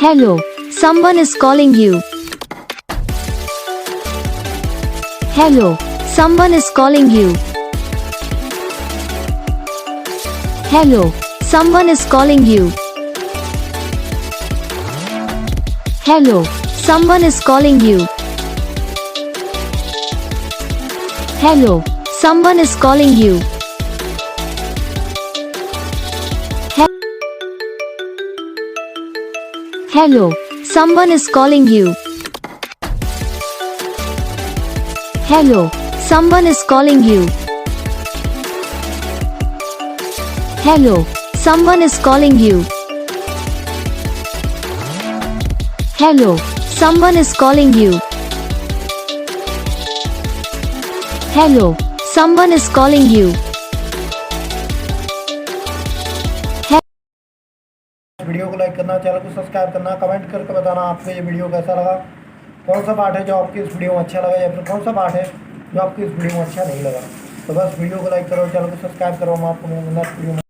Hello, someone is calling you. Hello, someone is calling you. Hello, someone is calling you. Hello, someone is calling you. Hello, someone is calling you. Hello, someone is calling you. Hello, someone is calling you. Hello, someone is calling you. Hello, someone is calling you. Hello, someone is calling you. Video को like करना, channel को subscribe करना, comment करके बताना आपको ये video कैसा लगा, कौन सा पार्ट है जो आपकी इस वीडियो में अच्छा लगा या फिर कौन सा पार्ट है जो आपकी इस वीडियो में अच्छा नहीं लगा। तो बस वीडियो को लाइक करो, चैनल को सब्सक्राइब करो। हम आपको नेक्स्ट वीडियो में